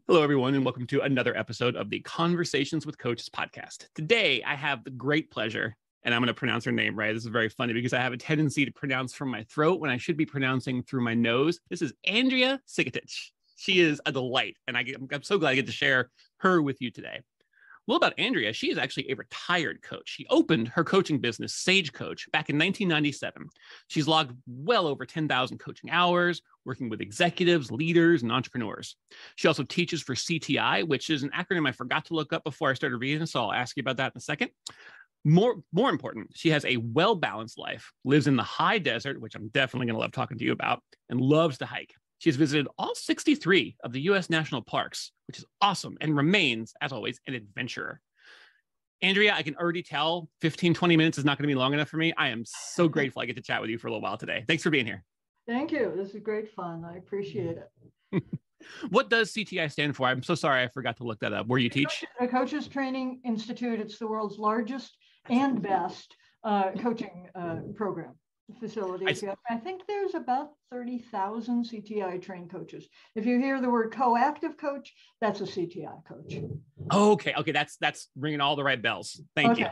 Hello, everyone, and welcome to another episode of the Conversations with Coaches podcast. Today, I have the great pleasure, and I'm going to pronounce her name right. This is very funny because I have a tendency to pronounce from my throat when I should be pronouncing through my nose. This is Andrea Sigetich. She is a delight, and I'm so glad I get to share her with you today. Well, about Andrea, she is actually a retired coach. She opened her coaching business, SageCoach, back in 1997. She's logged well over 10,000 coaching hours, working with executives, leaders, and entrepreneurs. She also teaches for CTI, which is an acronym I forgot to look up before I started reading, so I'll ask you about that in a second. More important, she has a well-balanced life, lives in the high desert, which I'm definitely going to love talking to you about, and loves to hike. She has visited all 63 of the U.S. national parks, which is awesome, and remains, as always, an adventurer. Andrea, I can already tell 15, 20 minutes is not going to be long enough for me. I am so grateful I get to chat with you for a little while today. Thanks for being here. Thank you. This is great fun. I appreciate it. What does CTI stand for? I'm so sorry I forgot to look that up. Where you teach? The Coaches Training Institute. It's the world's largest and best coaching program facility. I think there's about 30,000 CTI trained coaches. If you hear the word coactive coach, that's a CTI coach. Okay. That's ringing all the right bells. Thank you.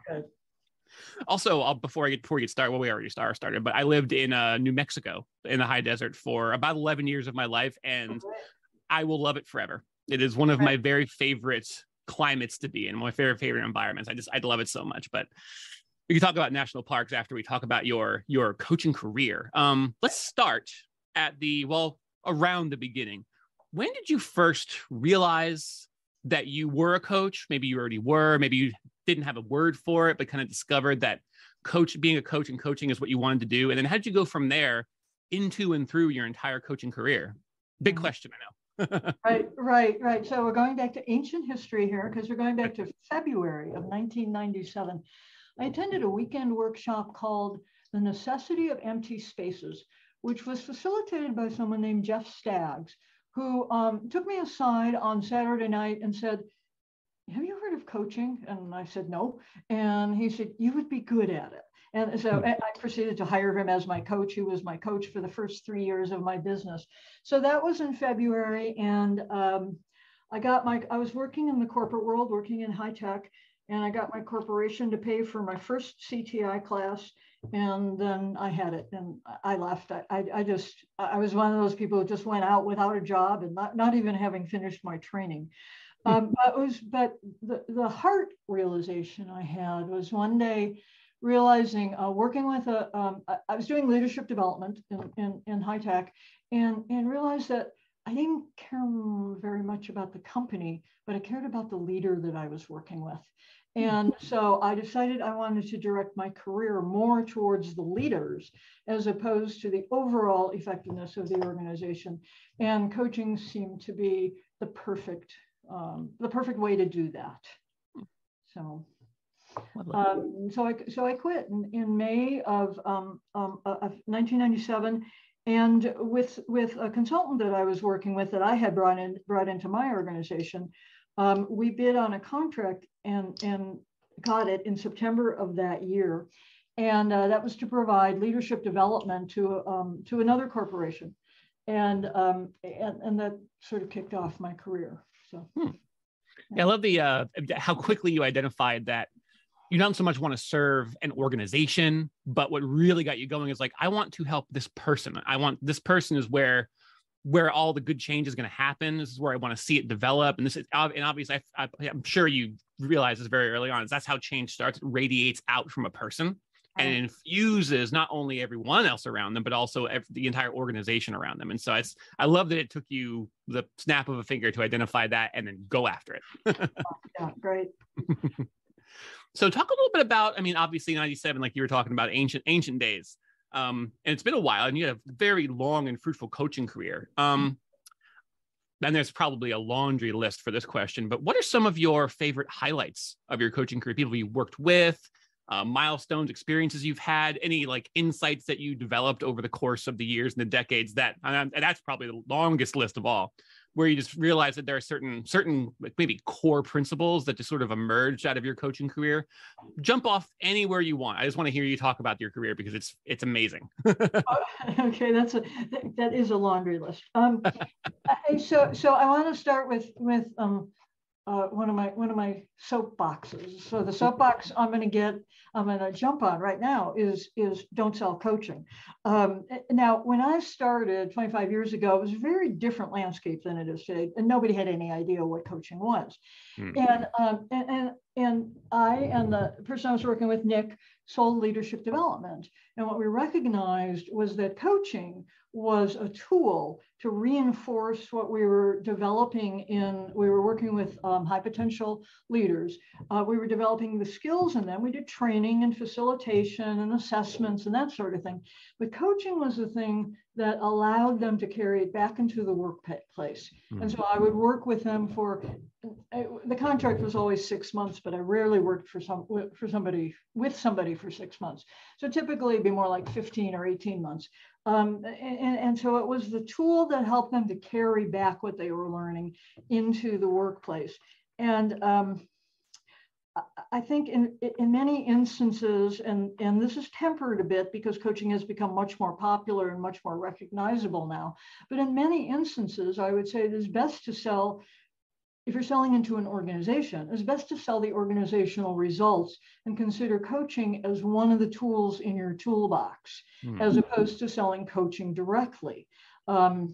Good. Also, before we get started, well, we already started, but I lived in New Mexico in the high desert for about 11 years of my life, and I will love it forever. It is one of my very favorite climates to be in, my favorite environments. I'd love it so much. But we can talk about national parks after we talk about your coaching career. Let's start at around the beginning. When did you first realize that you were a coach? Maybe you already were, maybe you didn't have a word for it, but kind of discovered that being a coach and coaching is what you wanted to do. And then how did you go from there into and through your entire coaching career? Big question, I know. Right. So we're going back to ancient history here because we're going back to February of 1997. I attended a weekend workshop called The Necessity of Empty Spaces, which was facilitated by someone named Jeff Staggs, who took me aside on Saturday night and said, "Have you heard of coaching?" And I said, "No." And he said, "You would be good at it." And so I proceeded to hire him as my coach. He was my coach for the first 3 years of my business. So that was in February. And I was working in the corporate world, working in high tech. And I got my corporation to pay for my first CTI class. And then I had it and I left. I was one of those people who just went out without a job and not even having finished my training. But the heart realization I had was one day realizing, working with I was doing leadership development in high tech and realized that I didn't care very much about the company, but I cared about the leader that I was working with. And so I decided I wanted to direct my career more towards the leaders as opposed to the overall effectiveness of the organization. And coaching seemed to be the perfect way to do that. So I quit in May of 1997. And with a consultant that I was working with that I had brought into my organization, we bid on a contract and got it in September of that year, and that was to provide leadership development to another corporation, and that sort of kicked off my career. So, yeah, I love the how quickly you identified that you don't so much want to serve an organization, but what really got you going is like, I want to help this person. This person is where all the good change is going to happen. This is where I want to see it develop. And obviously I'm sure you realize this very early on, is that's how change starts. It radiates out from a person and it infuses not only everyone else around them, but also the entire organization around them. And so I love that it took you the snap of a finger to identify that and then go after it. Yeah, great. So talk a little bit about, obviously 97, like you were talking about ancient days. And it's been a while and you had a very long and fruitful coaching career. And there's probably a laundry list for this question, but what are some of your favorite highlights of your coaching career? People you worked with, milestones, experiences you've had, any like insights that you developed over the course of the years and the decades and that's probably the longest list of all. where you just realize that there are certain like maybe core principles that just sort of emerged out of your coaching career? Jump off anywhere you want. I just want to hear you talk about your career because it's amazing. Okay, that is a laundry list. So I want to start with one of my soapboxes. So the soapbox I'm going to jump on right now is don't sell coaching. Now, when I started 25 years ago, it was a very different landscape than it is today, and nobody had any idea what coaching was. And I and the person I was working with, Nick, sold leadership development. And what we recognized was that coaching was a tool to reinforce what we were developing we were working with high potential leaders. We were developing the skills in them. We did training and facilitation and assessments and that sort of thing. But coaching was the thing that allowed them to carry it back into the workplace. And so I would work with them the contract was always 6 months, but I rarely worked with somebody for 6 months. So typically it'd be more like 15 or 18 months. And so it was the tool that helped them to carry back what they were learning into the workplace. And I think in many instances, and this is tempered a bit because coaching has become much more popular and much more recognizable now, but in many instances, I would say it is best to sell, if you're selling into an organization, it's best to sell the organizational results and consider coaching as one of the tools in your toolbox, as opposed to selling coaching directly. I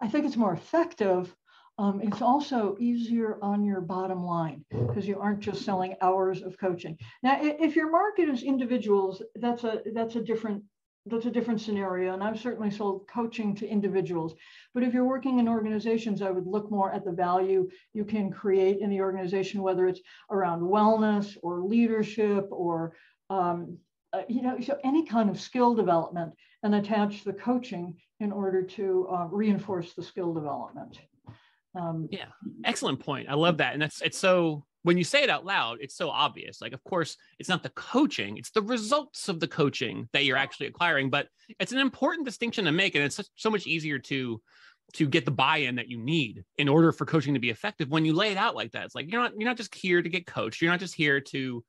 think it's more effective. It's also easier on your bottom line because you aren't just selling hours of coaching. Now, if your market is individuals, that's a different scenario. And I've certainly sold coaching to individuals. But if you're working in organizations, I would look more at the value you can create in the organization, whether it's around wellness or leadership or so any kind of skill development, and attach the coaching in order to reinforce the skill development. Yeah, excellent point. I love that. And it's so, when you say it out loud, it's so obvious. Like, of course, it's not the coaching, it's the results of the coaching that you're actually acquiring. But it's an important distinction to make. And it's so much easier to get the buy-in that you need in order for coaching to be effective when you lay it out like that. It's like, you're not just here to get coached. You're not just here to,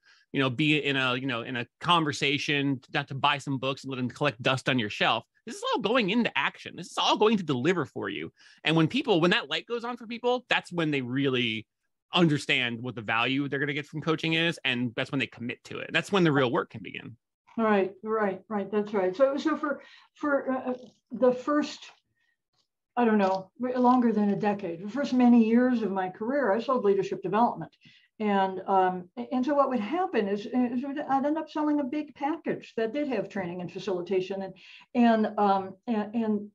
be in a conversation, not to buy some books and let them collect dust on your shelf. This is all going into action. This is all going to deliver for you. And when that light goes on for people, that's when they really understand what the value they're going to get from coaching is. And that's when they commit to it. That's when the real work can begin. Right. That's right. So for the first, I don't know, longer than a decade, the first many years of my career, I sold leadership development. And so what would happen is I'd end up selling a big package that did have training and facilitation, and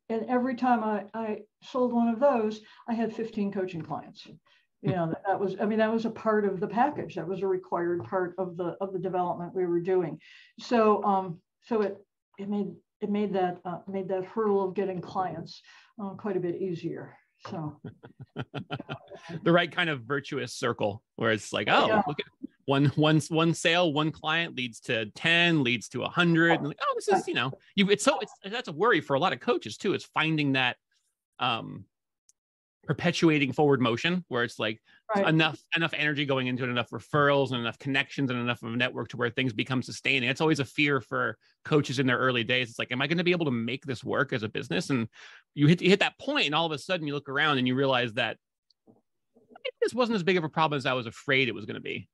every time I sold one of those, I had 15 coaching clients. That was a part of the package. That was a required part of the development we were doing. So it made that hurdle of getting clients quite a bit easier. So the right kind of virtuous circle where it's like, look at one sale, one client leads to 10, leads to 100. And like, this is, that's a worry for a lot of coaches too. It's finding that perpetuating forward motion where it's like enough energy going into it, enough referrals and enough connections and enough of a network to where things become sustaining. It's always a fear for coaches in their early days. It's like, am I going to be able to make this work as a business? And you hit that point, and all of a sudden you look around and you realize that this wasn't as big of a problem as I was afraid it was going to be.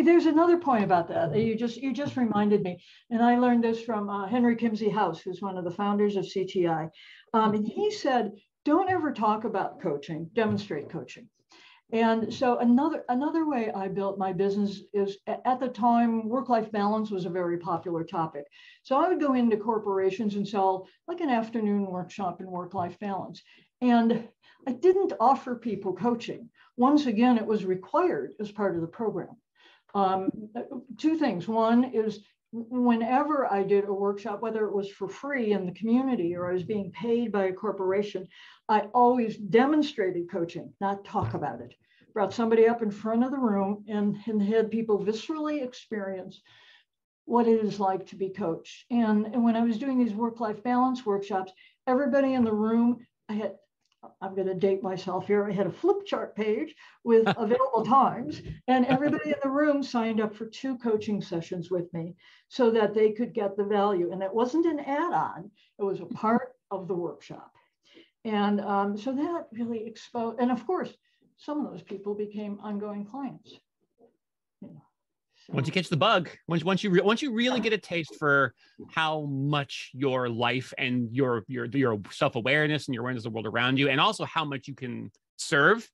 There's another point about that. You just reminded me, and I learned this from Henry Kimsey House, who's one of the founders of CTI. And he said, don't ever talk about coaching, demonstrate coaching. And so another way I built my business is, at the time, work-life balance was a very popular topic. So I would go into corporations and sell like an afternoon workshop in work-life balance. And I didn't offer people coaching. Once again, it was required as part of the program. Two things. One is, whenever I did a workshop, whether it was for free in the community or I was being paid by a corporation, I always demonstrated coaching, not talk about it. Brought somebody up in front of the room and had people viscerally experience what it is like to be coached. And when I was doing these work-life balance workshops, everybody in the room, I'm going to date myself here. I had a flip chart page with available times, and everybody in the room signed up for 2 coaching sessions with me so that they could get the value. And it wasn't an add-on, it was a part of the workshop. And so that really exposed, and of course, some of those people became ongoing clients. You know, so. Once you catch the bug, once you really get a taste for how much your life and your self-awareness and your awareness of the world around you, and also how much you can serve,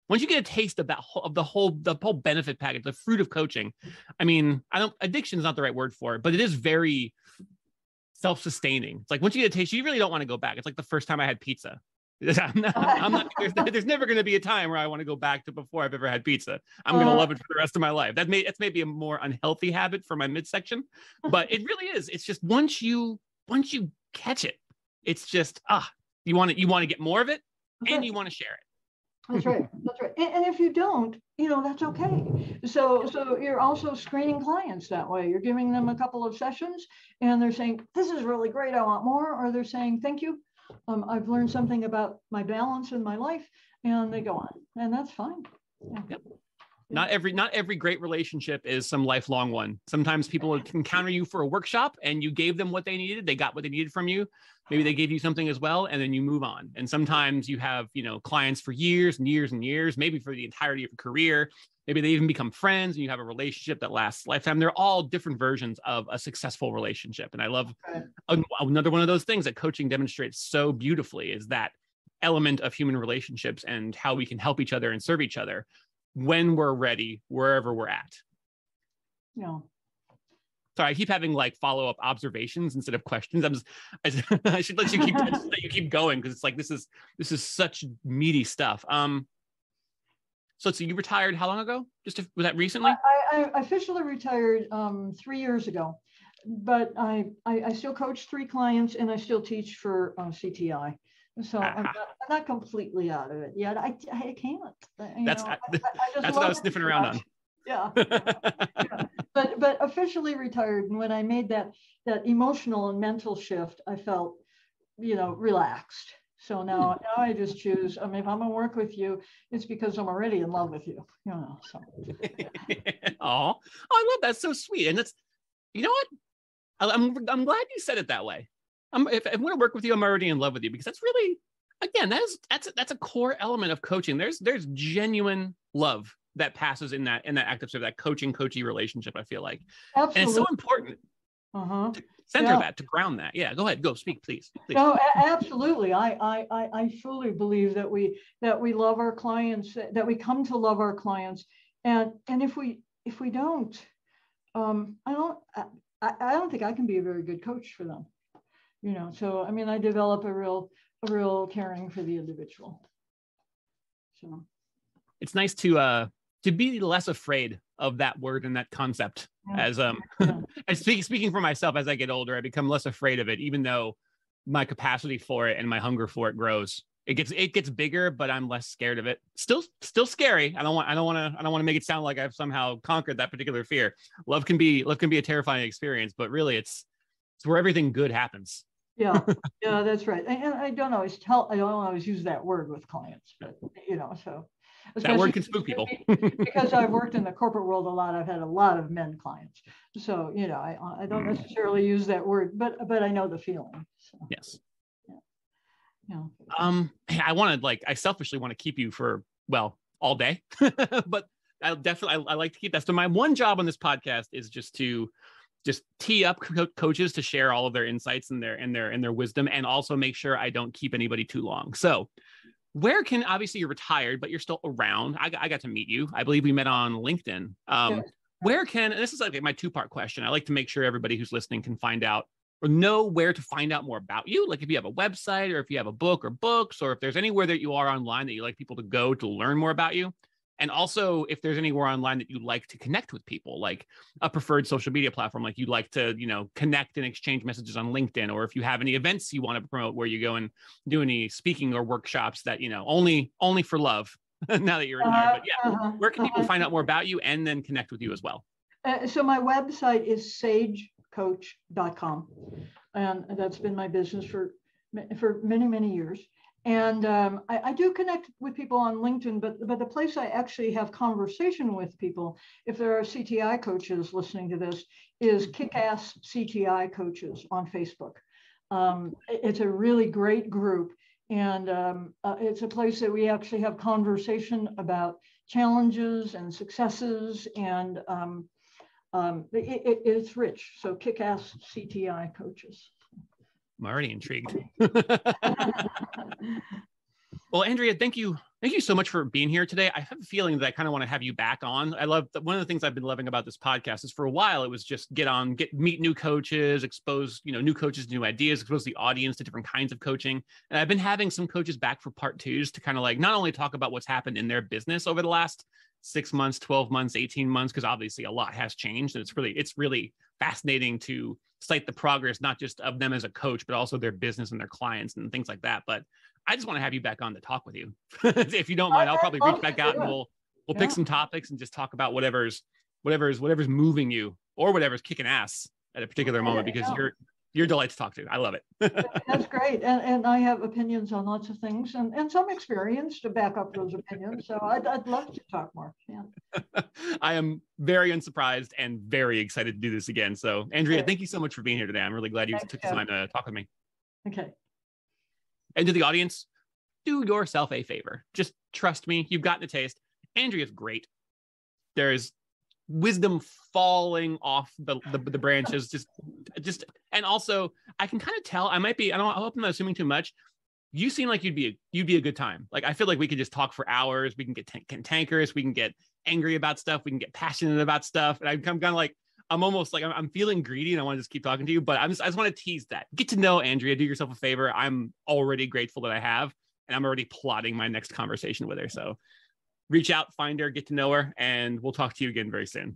once you get a taste of that the whole benefit package, the fruit of coaching. I mean, addiction is not the right word for it, but it is very self-sustaining. It's like once you get a taste, you really don't want to go back. It's like the first time I had pizza. There's never going to be a time where I want to go back to before I've ever had pizza. I'm going to love it for the rest of my life. That's maybe a more unhealthy habit for my midsection, but it really is. It's just once you catch it, it's just you want to get more of it, and you want to share it. That's right. That's right. And if you don't, that's okay. So you're also screening clients that way. You're giving them a couple of sessions, and they're saying, "This is really great. I want more," or they're saying, "Thank you. I've learned something about my balance in my life," and they go on, and that's fine. Yeah. Yep. Not every great relationship is some lifelong one. Sometimes people encounter you for a workshop and you gave them what they needed. They got what they needed from you. Maybe they gave you something as well, and then you move on. And sometimes you have, clients for years and years and years, maybe for the entirety of your career. Maybe they even become friends and you have a relationship that lasts a lifetime. They're all different versions of a successful relationship. And I love another one of those things that coaching demonstrates so beautifully is that element of human relationships and how we can help each other and serve each other when we're ready, wherever we're at. Yeah. Sorry, I keep having follow-up observations instead of questions. I should let you keep going, because it's like this is such meaty stuff. So you retired how long ago? Was that recently? I officially retired 3 years ago, but I still coach 3 clients, and I still teach for CTI. So I'm not completely out of it yet. I can't. That's what I was sniffing around on. Yeah. Yeah. But officially retired. And when I made that emotional and mental shift, I felt, relaxed. So now I just choose. I mean, if I'm gonna work with you, it's because I'm already in love with you. So. Oh, I love that. So sweet. And that's, you know what? I'm glad you said it that way. If I want to work with you, I'm already in love with you, because that's really, again, that's a core element of coaching. There's genuine love that passes in that active service, that coachee relationship, I feel like. Absolutely. And it's so important to center that, to ground that. Yeah, go ahead, go speak, please. No, absolutely. I truly believe that we love our clients, that we come to love our clients, and if we don't, I don't think I can be a very good coach for them. So I mean, I develop a real caring for the individual. So it's nice to be less afraid of that word and that concept. As speaking for myself, as I get older, I become less afraid of it, even though my capacity for it and my hunger for it grows. It gets bigger, but I'm less scared of it. Still scary. I don't want to make it sound like I've somehow conquered that particular fear. Love can be a terrifying experience, but really it's where everything good happens. Yeah, that's right. And I don't always use that word with clients, but so. That word can spook people. Because I've worked in the corporate world a lot. I've had a lot of men clients. So, I don't necessarily use that word, but I know the feeling. So. Yes. Yeah. I selfishly want to keep you for, all day, but I like to keep that. So my one job on this podcast is just to tee up coaches to share all of their insights and their wisdom, and also make sure I don't keep anybody too long. So obviously you're retired, but you're still around. I got to meet you. I believe we met on LinkedIn. And this is my 2-part question. I like to make sure everybody who's listening can find out or know where to find out more about you. Like if you have a website, or if you have a book or books, or if there's anywhere that you are online that you like people to go to learn more about you. And also if there's anywhere online that you like to connect with people, like a preferred social media platform, like you'd like to, connect and exchange messages on LinkedIn, or if you have any events you want to promote where you go and do any speaking or workshops that, only for love now that you're retired. But where can people find out more about you and then connect with you as well? So my website is SageCoach.com, and that's been my business for many, many years. And I do connect with people on LinkedIn, but the place I actually have conversation with people, if there are CTI coaches listening to this, is Kick-Ass CTI Coaches on Facebook. It's a really great group, and it's a place that we actually have conversation about challenges and successes, and it's rich. So Kick-Ass CTI Coaches. I'm already intrigued. Well, Andrea, thank you so much for being here today. I have a feeling that I kind of want to have you back on. I love that. One of the things I've been loving about this podcast is for a while, it was just meet new coaches, expose, new coaches, new ideas, expose the audience to different kinds of coaching. And I've been having some coaches back for part twos to kind of like, not only talk about what's happened in their business over the last 6 months, 12 months, 18 months, because obviously a lot has changed. And it's really fascinating to cite the progress, not just of them as a coach, but also their business and their clients and things like that. But I just want to have you back on to talk with you. If you don't mind, I'll probably reach back out and we'll pick some topics and just talk about whatever's moving you or whatever's kicking ass at a particular moment, because you're a delight to talk to. I love it. That's great. And I have opinions on lots of things and some experience to back up those opinions. So I'd love to talk more. Yeah. I am very unsurprised and very excited to do this again. So Andrea, thank you so much for being here today. I'm really glad you took the time to talk with me. Okay. And to the audience, do yourself a favor. Just trust me. You've gotten a taste. Andrea's great. There's wisdom falling off the branches. Just, and also I can kind of tell. I hope I'm not assuming too much. You seem like you'd be a good time. Like, I feel like we could just talk for hours. We can get cantankerous. We can get angry about stuff. We can get passionate about stuff. And I'm kind of like, I'm almost like, I'm feeling greedy and I want to just keep talking to you, but I just want to tease that. Get to know Andrea, do yourself a favor. I'm already grateful that I have, and I'm already plotting my next conversation with her. So reach out, find her, get to know her, and we'll talk to you again very soon.